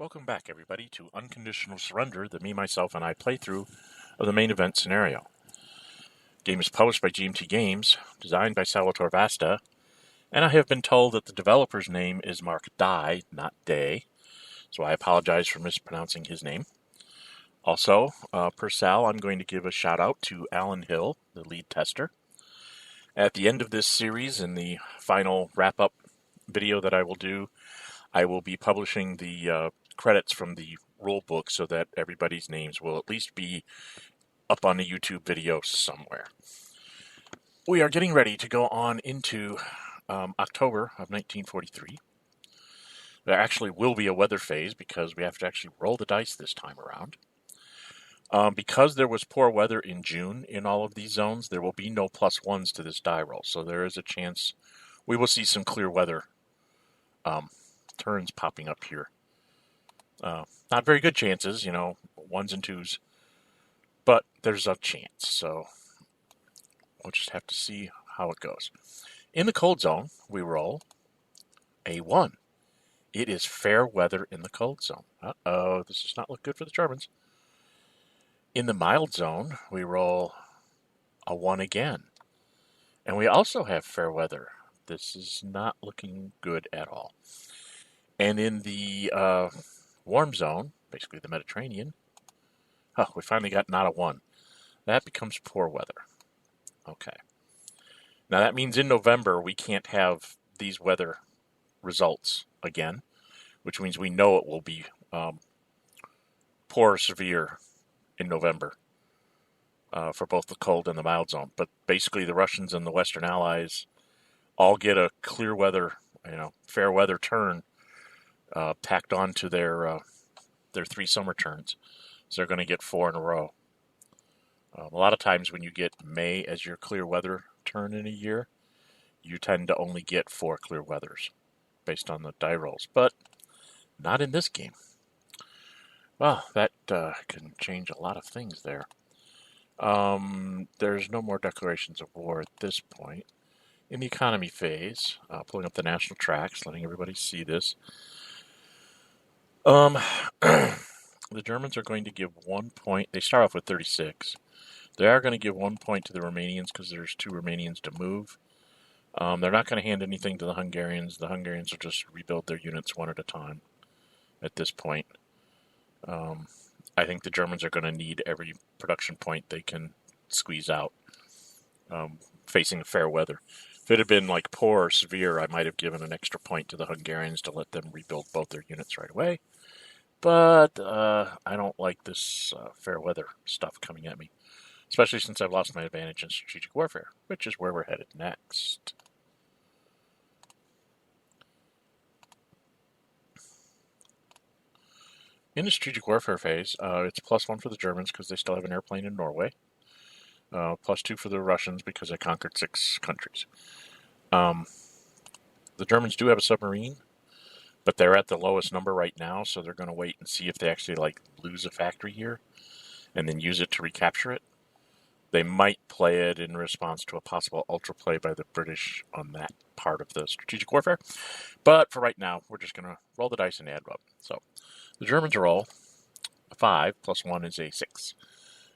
Welcome back, everybody, to Unconditional Surrender, the me, myself, and I playthrough of the main event scenario. Game is published by GMT Games, designed by Salvatore Vasta, and I have been told that the developer's name is Mark Dye, not Day, so I apologize for mispronouncing his name. Also, per Sal, I'm going to give a shout out to Alan Hill, the lead tester. At the end of this series, in the final wrap-up video that I will do, I will be publishing the credits from the rule book so that everybody's names will at least be up on a YouTube video somewhere. We are getting ready to go on into October of 1943. There actually will be a weather phase because we have to actually roll the dice this time around. Because there was poor weather in June in all of these zones, there will be no +1s to this die roll. So there is a chance we will see some clear weather turns popping up here. Not very good chances, 1s and 2s, but there's a chance. So we'll just have to see how it goes. In the cold zone, we roll a 1. It is fair weather in the cold zone. Uh-oh, this does not look good for the Germans. In the mild zone, we roll a 1 again. And we also have fair weather. This is not looking good at all. And in the warm zone, basically the Mediterranean, we finally got not a 1. That becomes poor weather. Okay. Now that means in November we can't have these weather results again, which means we know it will be poor or severe in November for both the cold and the mild zone. But basically the Russians and the Western Allies all get a clear weather, fair weather turn packed onto their 3 summer turns. So they're going to get 4 in a row. A lot of times when you get May as your clear weather turn in a year, you tend to only get 4 clear weathers based on the die rolls. But not in this game. Well, that can change a lot of things there. There's no more declarations of war at this point. In the economy phase, pulling up the national tracks, letting everybody see this. The Germans are going to give 1 point. They start off with 36. They are going to give 1 point to the Romanians because there's 2 Romanians to move. They're not going to hand anything to the Hungarians. The Hungarians will just rebuild their units one at a time at this point. I think the Germans are going to need every production point they can squeeze out facing fair weather. If it had been like poor or severe, I might have given an extra point to the Hungarians to let them rebuild both their units right away. But I don't like this fair weather stuff coming at me, especially since I've lost my advantage in strategic warfare, which is where we're headed next. In the strategic warfare phase, it's +1 for the Germans because they still have an airplane in Norway. +2 for the Russians because they conquered 6 countries. The Germans do have a submarine, but they're at the lowest number right now, so they're going to wait and see if they actually lose a factory here and then use it to recapture it. They might play it in response to a possible ultra play by the British on that part of the strategic warfare. But for right now, we're just going to roll the dice and add up. So the Germans roll a 5, +1 is a 6.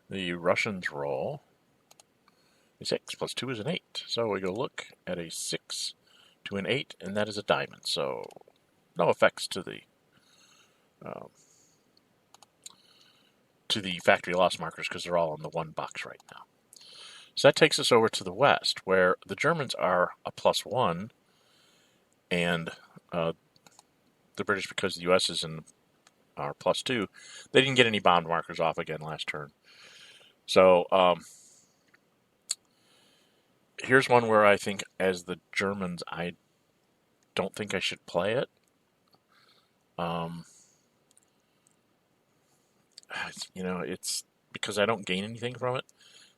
The Russians roll a 6, +2 is an 8. So we go look at a 6 to an 8, and that is a diamond. So no effects to the factory loss markers because they're all in the 1 box right now. So that takes us over to the west, where the Germans are a +1, and the British, because the U.S. is are +2, they didn't get any bound markers off again last turn. So here's one where I think, as the Germans, I don't think I should play it. It's because I don't gain anything from it.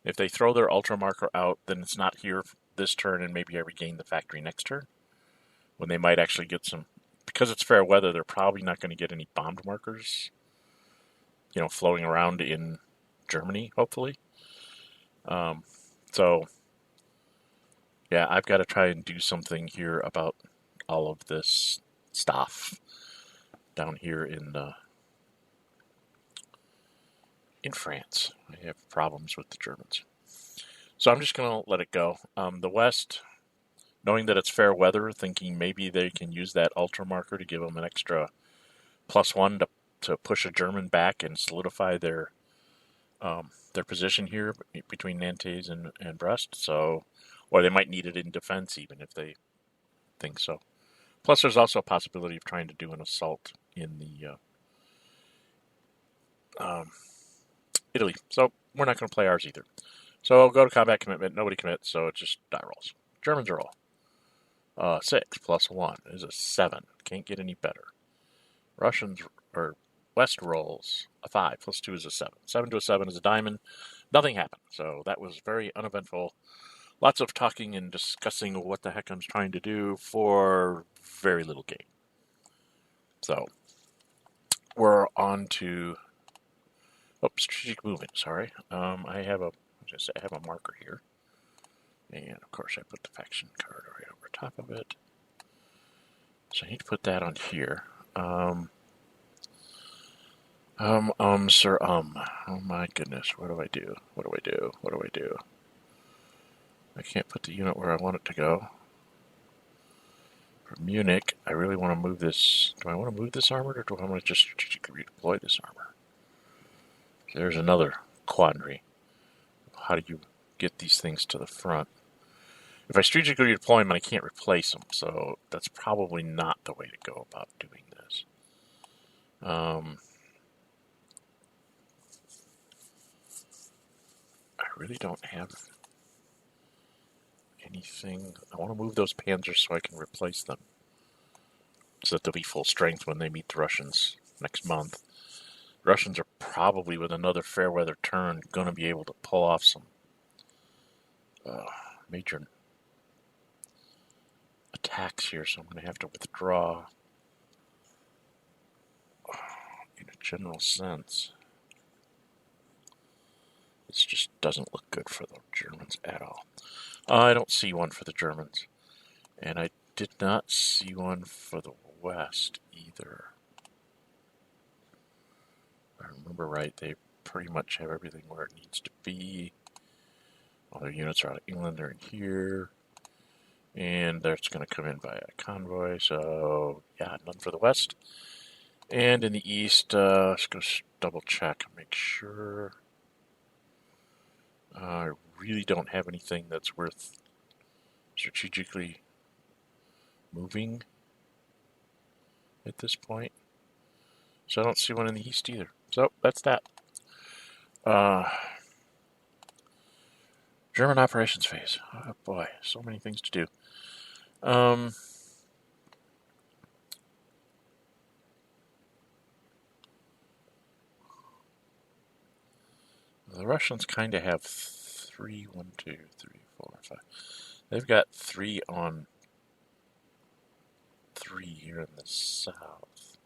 If they throw their ultra marker out, then it's not here this turn, and maybe I regain the factory next turn, when they might actually get some. Because it's fair weather, they're probably not going to get any bombed markers, floating around in Germany, hopefully. So, yeah, I've got to try and do something here about all of this stuff. down here in France. I have problems with the Germans. So I'm just going to let it go. The West, knowing that it's fair weather, thinking maybe they can use that ultra marker to give them an extra +1 to push a German back and solidify their position here between Nantes and Brest. So, or they might need it in defense even if they think so. Plus, there's also a possibility of trying to do an assault in the Italy. So we're not going to play ours either. So I'll go to combat commitment. Nobody commits, so it's just die rolls. Germans are all 6 + 1 is a 7. Can't get any better. Russians or West rolls a 5 + 2 is a 7. 7 to a 7 is a diamond. Nothing happened. So that was very uneventful. Lots of talking and discussing what the heck I'm trying to do for very little gain. So we're on to strategic movement. Sorry, I have a marker here, and of course I put the faction card right over top of it. So I need to put that on here. Sir, oh my goodness, what do I do? What do I do? What do I do? I can't put the unit where I want it to go. For Munich, I really want to move this. Do I want to move this armor, or do I want to just strategically redeploy this armor? There's another quandary. How do you get these things to the front? If I strategically redeploy them, I can't replace them, so that's probably not the way to go about doing this. I really don't have anything. I want to move those panzers so I can replace them, so that they'll be full strength when they meet the Russians next month. The Russians are probably, with another fair weather turn, going to be able to pull off some major attacks here, so I'm going to have to withdraw in a general sense. This just doesn't look good for the Germans at all. I don't see one for the Germans, and I did not see one for the West either. If I remember right, they pretty much have everything where it needs to be. All their units are out of England, they're in here. And that's going to come in via convoy, so yeah, none for the West. And in the East, let's go double check and make sure. I really don't have anything that's worth strategically moving at this point. So I don't see one in the East either. So that's that. German operations phase. Oh boy, so many things to do. The Russians kind of have 3, 1, 2, 3, 4, 5. They've got 3 on 3 here in the south.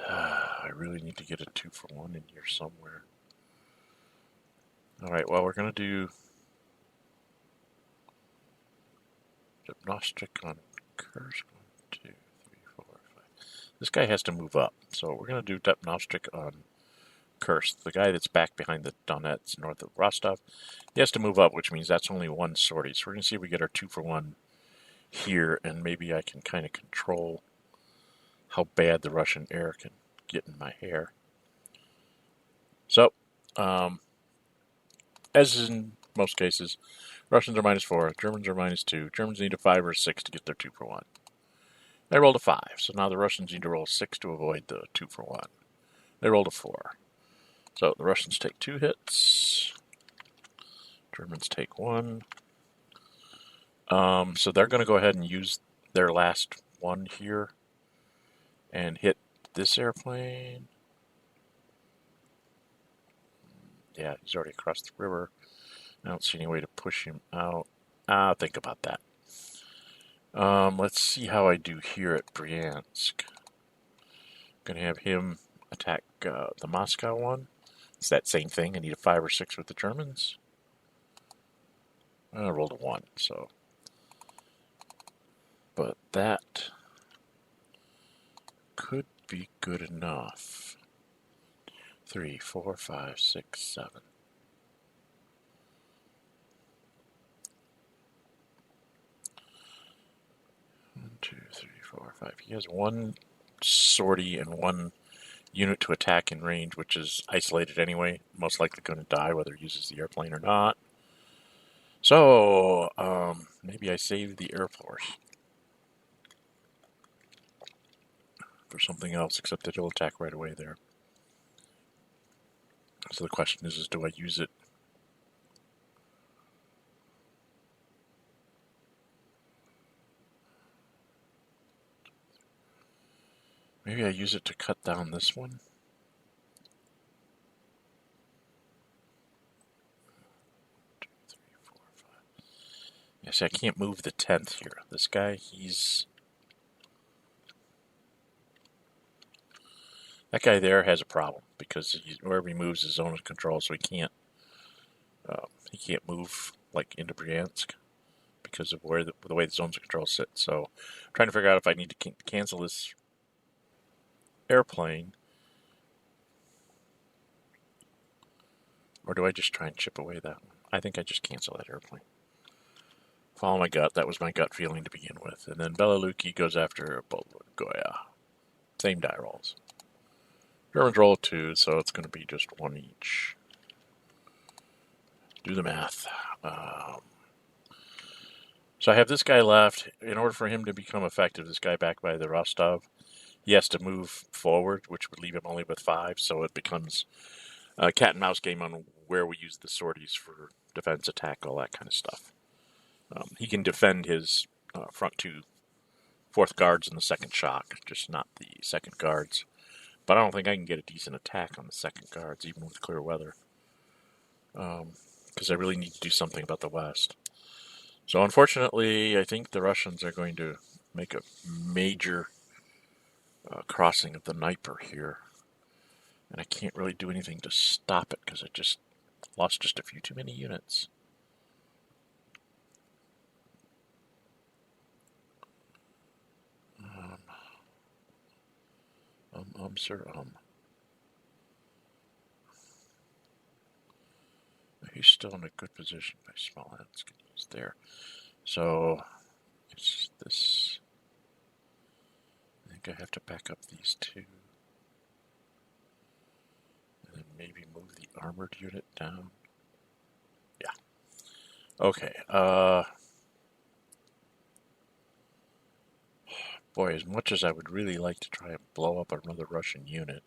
I really need to get a 2-for-1 in here somewhere. Alright, well, we're going to do diagnostic on Kursk. 1, 2, 3, 4, 5. This guy has to move up, so we're going to do diagnostic on Kursk. The guy that's back behind the Donets north of Rostov, he has to move up, which means that's only 1 sortie. So we're going to see if we get our 2-for-1 here, and maybe I can kind of control how bad the Russian air can get in my hair. So, as in most cases, Russians are -4, Germans are -2. Germans need a 5 or a 6 to get their 2-for-1. They rolled a 5, so now the Russians need to roll a 6 to avoid the 2-for-1. They rolled a 4. So the Russians take 2 hits. Germans take 1. So they're going to go ahead and use their last one here and hit this airplane. Yeah, he's already across the river. I don't see any way to push him out. I'll think about that. Let's see how I do here at Bryansk. I'm going to have him attack the Moscow one. It's that same thing. I need a 5 or 6 with the Germans. I rolled a 1, so. But that could be good enough. 3, 4, 5, 6, 7. 1, 2, 3, 4, 5. He has 1 sortie and 1 unit to attack in range, which is isolated anyway. Most likely going to die whether he uses the airplane or not. So, maybe I save the Air Force for something else, except that he'll attack right away there. So the question is do I use it? Maybe I use it to cut down this one. Yeah, see, I can't move the 10th here. This guy, that guy there has a problem because wherever he moves is zone of control, so he can't move like into Bryansk because of where the way the zones of control sit. So, I'm trying to figure out if I need to cancel this airplane, or do I just try and chip away that one? I think I just cancel that airplane. Follow my gut. That was my gut feeling to begin with. And then Belaluki goes after Goya. Same die rolls. Germans roll 2, so it's going to be just 1 each. Do the math. So I have this guy left. In order for him to become effective, this guy back by the Rostov, he has to move forward, which would leave him only with 5. So it becomes a cat and mouse game on where we use the sorties for defense, attack, all that kind of stuff. He can defend his front 2 4th guards in the 2nd shock, just not the 2nd guards. But I don't think I can get a decent attack on the 2nd guards, even with clear weather. Because I really need to do something about the West. So unfortunately, I think the Russians are going to make a major crossing of the Dnieper here. And I can't really do anything to stop it because I just lost just a few too many units. Sir, he's still in a good position by Smolensk. He's there. So, it's this. I think I have to back up these 2. And then maybe move the armored unit down. Yeah. Okay. Boy, as much as I would really like to try and blow up another Russian unit,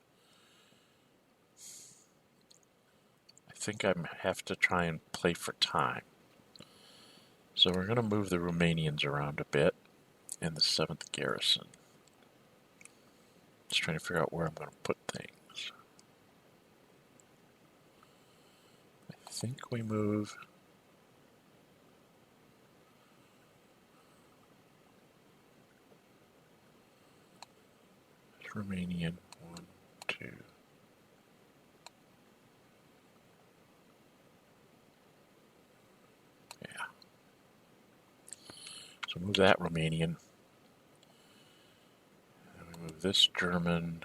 I think I have to try and play for time. So we're going to move the Romanians around a bit and the 7th Garrison. Just trying to figure out where I'm going to put things. I think we move... Romanian, 1, 2. Yeah. So move that Romanian. And we move this German.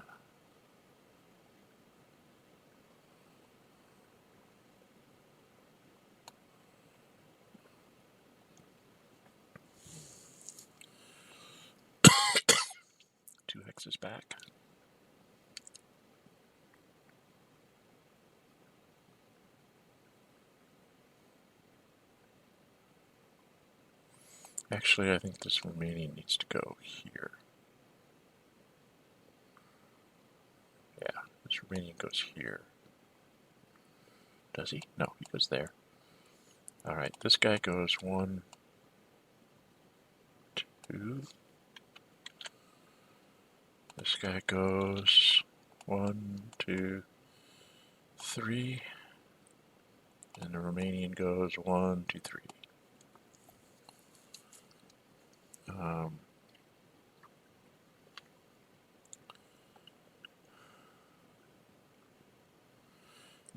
Two hexes back. Actually, I think this Romanian needs to go here. Yeah, this Romanian goes here. Does he? No, he goes there. Alright, this guy goes 1, 2. This guy goes 1, 2, 3. And the Romanian goes 1, 2, 3.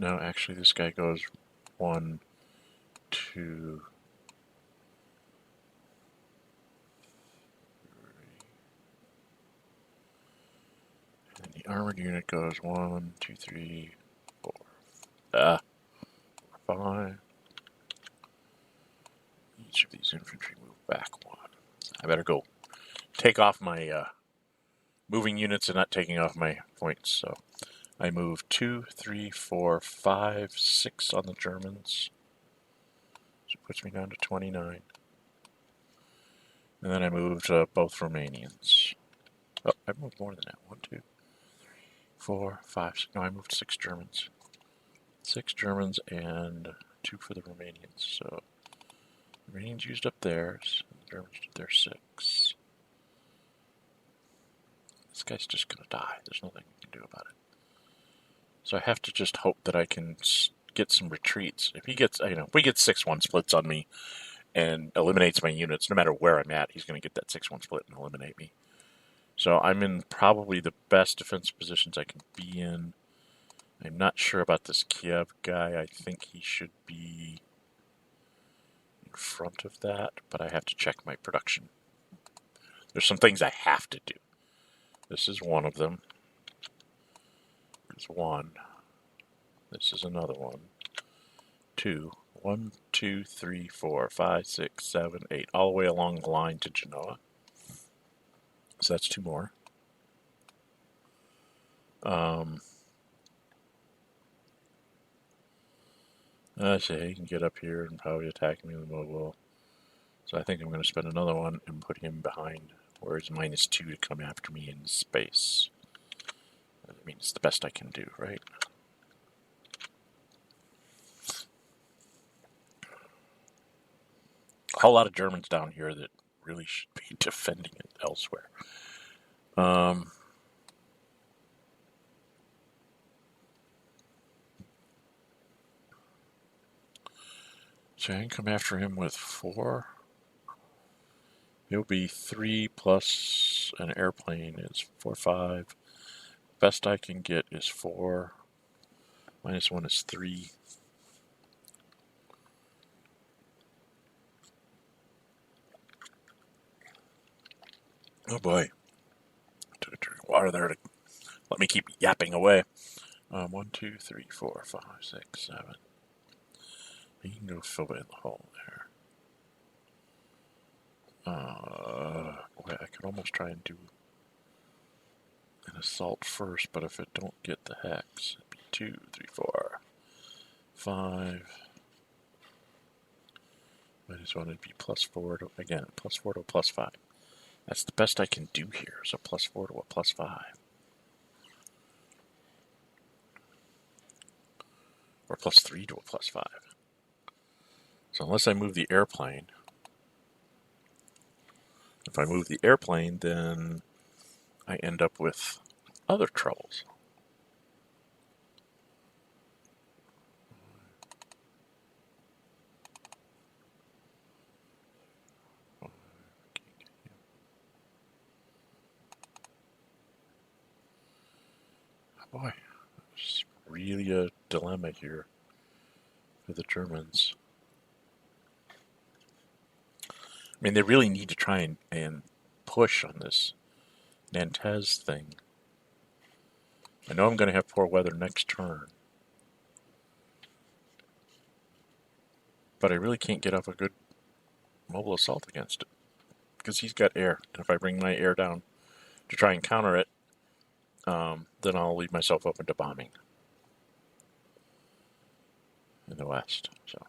No, actually, this guy goes 1, 2, 3. And the armored unit goes 1, 2, 3, 4, 5. Each of these infantry move back 1. I better go take off my moving units and not taking off my points. So I move 2, 3, 4, 5, 6 on the Germans. So it puts me down to 29. And then I moved both Romanians. Oh, I moved more than that. 1, 2, 4, 5, 6. No, I moved 6 Germans. 6 Germans and 2 for the Romanians. So the Romanians used up theirs, and the Germans did their 6. This guy's just going to die. There's nothing we can do about it. So I have to just hope that I can get some retreats. If he gets, if we get 6-1 splits on me and eliminates my units, no matter where I'm at, he's going to get that 6-1 split and eliminate me. So I'm in probably the best defensive positions I can be in. I'm not sure about this Kiev guy. I think he should be in front of that, but I have to check my production. There's some things I have to do. This is one of them. There's 1. This is another one. 2. 1, 2, 3, 4, 5, 6, 7, 8. All the way along the line to Genoa. So that's 2 more. I say he can get up here and probably attack me with mobile. So I think I'm going to spend another one and put him behind where it's -2 to come after me in space. I mean, it's the best I can do, right? A whole lot of Germans down here that really should be defending it elsewhere. So I can come after him with 4. He'll be 3 plus an airplane is 4, 5. Best I can get is 4. -1 is 3. Oh boy. Took a drink of water there to let me keep yapping away. 1, 2, 3, 4, 5, 6, 7. You can go fill in the hole there. Boy, I could almost try and do an assault first, but if it don't get the hex, it'd be 2, 3, 4, 5. -1 would be +4 to, again, +4 to a +5. That's the best I can do here, so +4 to a +5. Or +3 to a +5. So unless I move the airplane, if I move the airplane, then I end up with other troubles. Boy, it's really a dilemma here for the Germans. I mean, they really need to try and push on this Nantes thing. I know I'm going to have poor weather next turn, but I really can't get up a good mobile assault against it because he's got air, and if I bring my air down to try and counter it, then I'll leave myself open to bombing in the west. So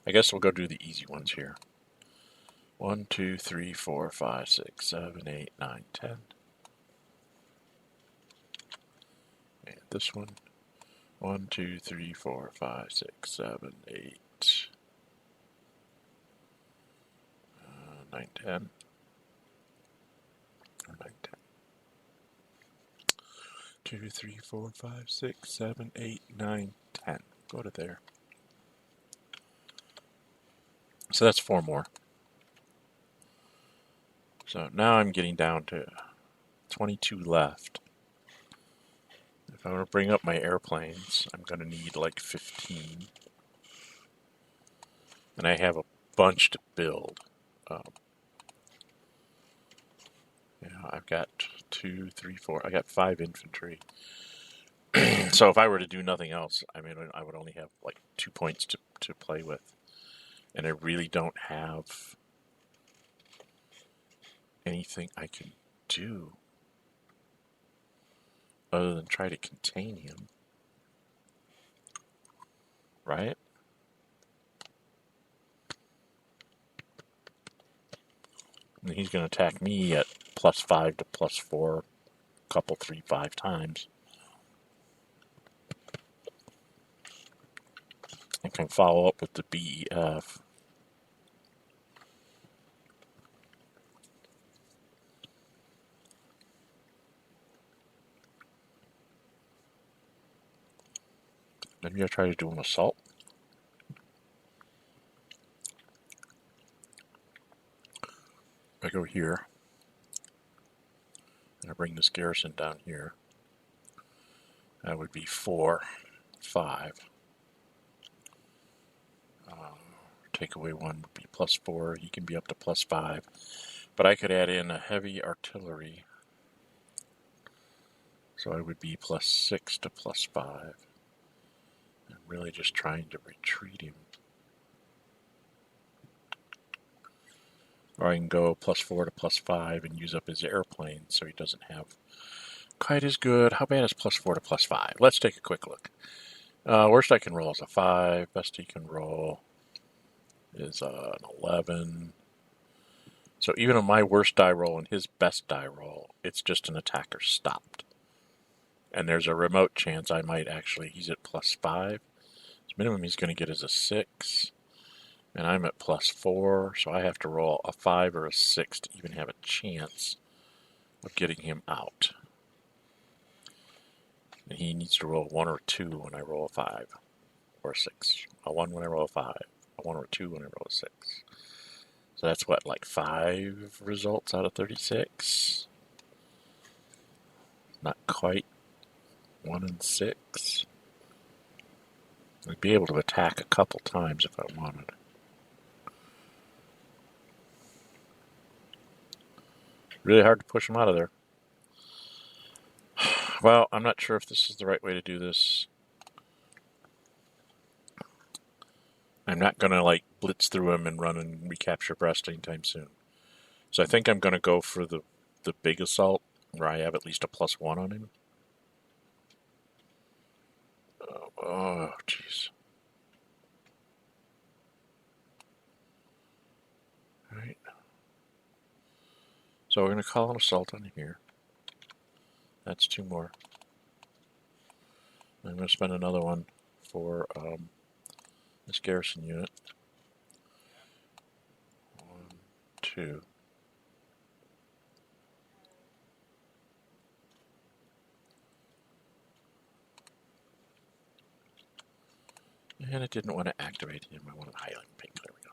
I guess we'll go do the easy ones here. 1, 2, 3, 4, 5, 6, 7, 8, 9, 10. And this one. 1, 2, 3, 4, 5, 6, 7, 8, 9, 10. 9, 10. 2, 3, 4, 5, 6, 7, 8, 9, 10. Go to there. So that's 4 more. So now I'm getting down to 22 left. If I'm going to bring up my airplanes. I'm going to need like 15. And I have a bunch to build. I've got 2, 3, 4. I got 5 infantry. So if I were to do nothing else, I mean, I would only have like 2 points to play with. And I really don't have anything I can do other than try to contain him. Right? And he's going to attack me at +5 to +4, couple 3, 5 times. I can follow up with the BEF. Maybe I'll try to do an assault. I go here. And I bring this garrison down here. That would be 4, 5. Take away 1 would be +4. He can be up to +5. But I could add in a heavy artillery. So I would be +6 to +5. I'm really just trying to retreat him. Or I can go +4 to +5 and use up his airplane so he doesn't have quite as good. How bad is +4 to +5? Let's take a quick look. Worst I can roll is a 5. Best he can roll is an 11. So even on my worst die roll and his best die roll, it's just an attacker stopped. And there's a remote chance I might actually, he's at +5. His minimum he's going to get is a 6. And I'm at +4, so I have to roll a 5 or a 6 to even have a chance of getting him out. And he needs to roll 1 or 2 when I roll a 5 or a 6. A 1 when I roll a 5, a 1 or a 2 when I roll a 6. So that's what, like 5 results out of 36? Not quite 1 and 6. I'd be able to attack a couple times if I wanted. Really hard to push him out of there. Well, I'm not sure if this is the right way to do this. I'm not going to like blitz through him and run and recapture Brest anytime soon. So I think I'm going to go for the big assault where I have at least a +1 on him. Oh, jeez. Alright. So we're going to call an assault on here. That's 2 more. I'm going to spend another one for this garrison unit. 1, 2. And it didn't want to activate him. I wanted to highlight pink. There we go.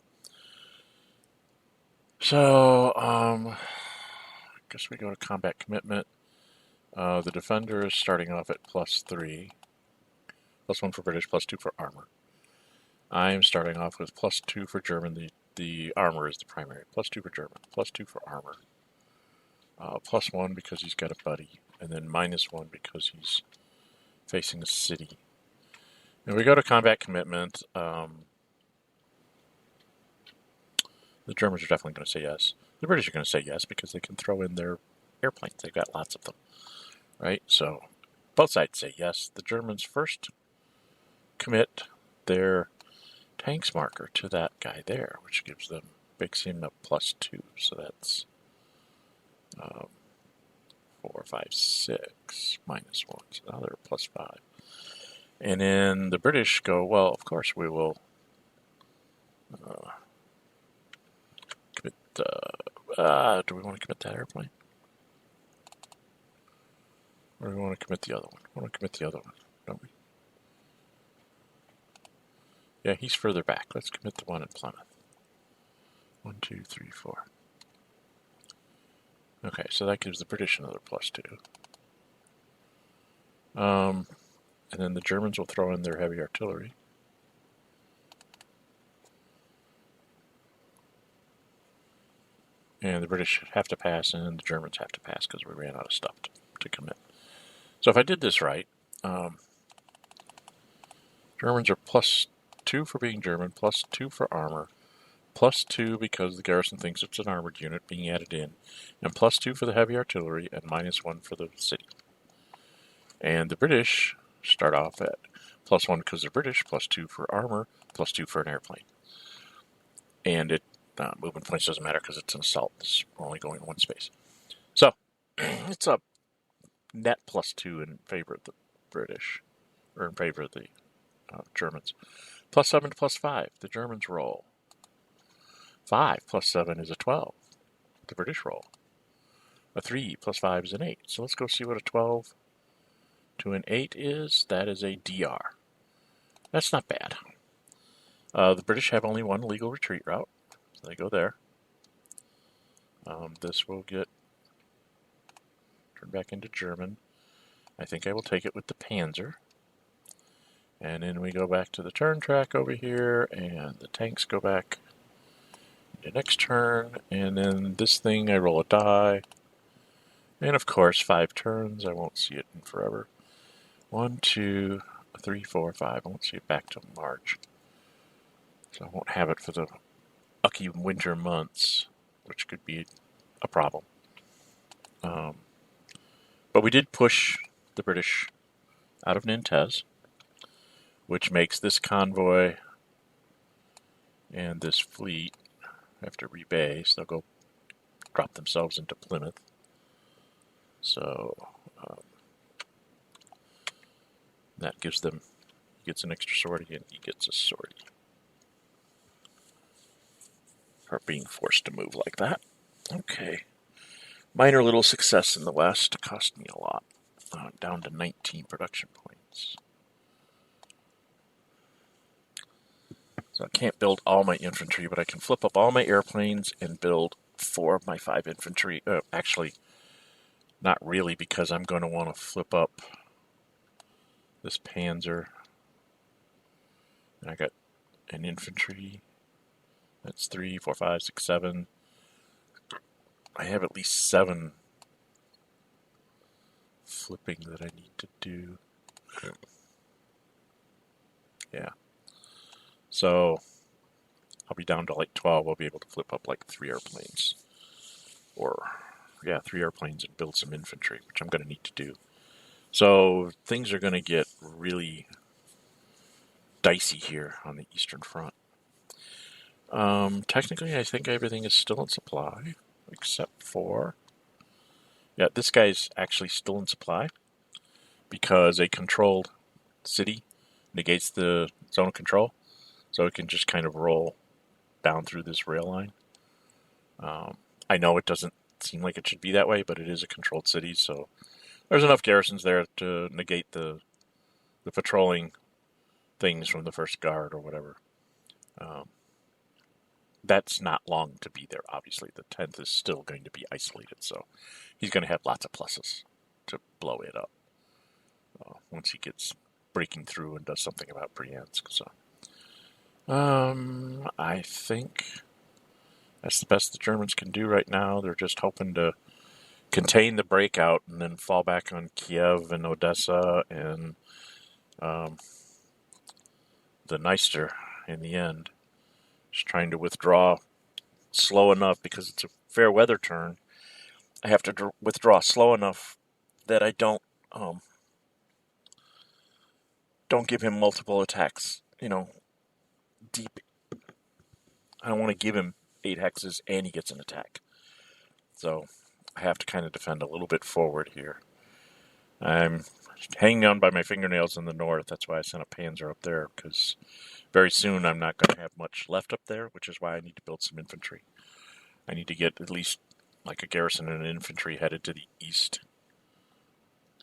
So, I guess we go to combat commitment. The defender is starting off at +3. +1 for British, +2 for armor. I am starting off with +2 for German. The armor is the primary. +2 for German. +2 for armor. +1 because he's got a buddy. And then -1 because he's facing a city. And we go to combat commitment. The Germans are definitely going to say yes. The British are going to say yes because they can throw in their airplanes. They've got lots of them. Right? So both sides say yes. The Germans first commit their tanks marker to that guy there, which gives them, makes him a +2. So that's 4, 5, 6, -1. So now they're +5. And then the British go, well, of course we will commit, do we want to commit that airplane? Or do we want to commit the other one? We want to commit the other one, don't we? Yeah, he's further back. Let's commit the one in Plymouth. 1, 2, 3, 4. Okay, so that gives the British another +2. And then the Germans will throw in their heavy artillery. And the British have to pass, and the Germans have to pass because we ran out of stuff to commit. So if I did this right, Germans are +2 for being German, +2 for armor, +2 because the garrison thinks it's an armored unit being added in, and +2 for the heavy artillery, and -1 for the city. And the British start off at +1 because they're British, +2 for armor, +2 for an airplane. And movement points doesn't matter because it's an assault. It's only going in one space. So it's a net +2 in favor of the British, or in favor of the Germans. +7 to +5, the Germans roll. 5 + 7 is a 12, the British roll. A 3 + 5 is an 8. So let's go see what a 12 to an 8 is. That is a DR. That's not bad. The British have only one legal retreat route, so they go there. This will get turned back into German. I think I will take it with the Panzer. And then we go back to the turn track over here, and the tanks go back the next turn, and then this thing, I roll a die. And of course, 5 turns. I won't see it in forever. 1, 2, 3, 4, 5. I won't see it back till March. So I won't have it for the ucky winter months, which could be a problem. But we did push the British out of Nantes, which makes this convoy and this fleet have to rebase. They'll go drop themselves into Plymouth. So that gives them, he gets an extra sortie and he gets a sortie for being forced to move like that. Okay. Minor little success in the West. Cost me a lot. Down to 19 production points. So I can't build all my infantry, but I can flip up all my airplanes and build 4 of my 5 infantry. Actually, not really, because I'm going to want to flip up this Panzer. And I got an infantry. That's 3, 4, 5, 6, 7. I have at least 7 flipping that I need to do. Yeah. So I'll be down to like 12. I'll be able to flip up like 3 airplanes. Or, yeah, 3 airplanes and build some infantry, which I'm going to need to do. So things are going to get really dicey here on the Eastern Front. Technically, I think everything is still in supply, except for... Yeah, this guy's actually still in supply because a controlled city negates the zone of control, so it can just kind of roll down through this rail line. I know it doesn't seem like it should be that way, but it is a controlled city, so there's enough garrisons there to negate the patrolling things from the first guard or whatever. That's not long to be there, obviously. The 10th is still going to be isolated, so he's going to have lots of pluses to blow it up once he gets breaking through and does something about Briansk. So, I think that's the best the Germans can do right now. They're just hoping to contain the breakout and then fall back on Kiev and Odessa and the Dniester in the end. Just trying to withdraw slow enough because it's a fair weather turn. I have to withdraw slow enough that I don't give him multiple attacks, deep. I don't want to give him 8 hexes and he gets an attack. So I have to kind of defend a little bit forward here. I'm hanging on by my fingernails in the north. That's why I sent a Panzer up there, because very soon I'm not going to have much left up there, which is why I need to build some infantry. I need to get at least like a garrison and an infantry headed to the east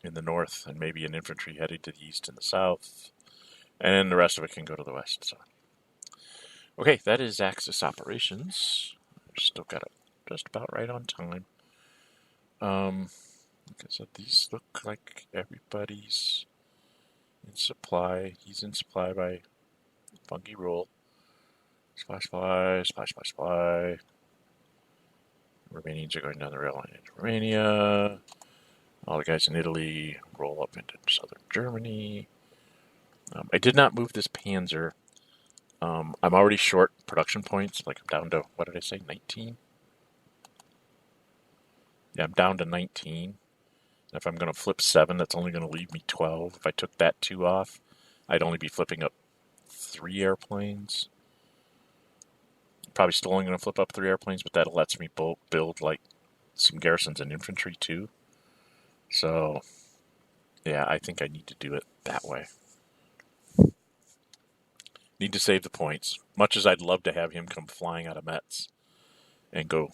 in the north, and maybe an infantry headed to the east in the south, and the rest of it can go to the west. So, okay, that is Axis operations. Still got it just about right on time. Like I said, these look like everybody's in supply. He's in supply by Funky Roll. Splash, splash, splash, splash, splash. Romanians are going down the rail line into Romania. All the guys in Italy roll up into southern Germany. I did not move this Panzer. I'm already short production points. Like I'm down to, what did I say, 19? Yeah, I'm down to 19. And if I'm going to flip 7, that's only going to leave me 12. If I took that 2 off, I'd only be flipping up 3 airplanes. Probably still only going to flip up 3 airplanes, but that lets me build like some garrisons and infantry too. So, yeah, I think I need to do it that way. Need to save the points. Much as I'd love to have him come flying out of Metz and go,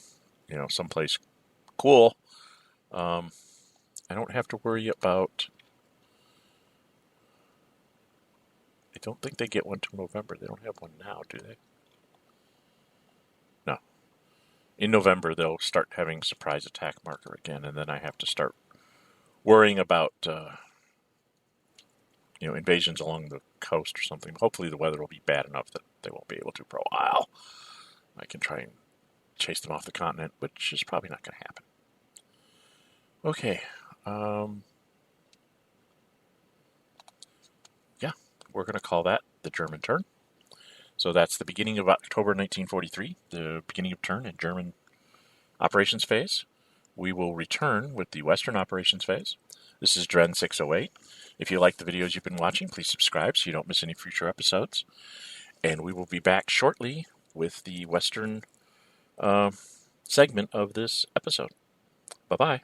someplace cool, I don't have to worry about... I don't think they get one till November. They don't have one now, do they? No. In November, they'll start having surprise attack marker again, and then I have to start worrying about, invasions along the coast or something. Hopefully the weather will be bad enough that they won't be able to for a while. I can try and chase them off the continent, which is probably not going to happen. Okay. Yeah, we're going to call that the German turn. So that's the beginning of October 1943, the beginning of turn in German operations phase. We will return with the Western operations phase. This is Dren 608. If you like the videos you've been watching, please subscribe so you don't miss any future episodes. And we will be back shortly with the Western segment of this episode. Bye-bye.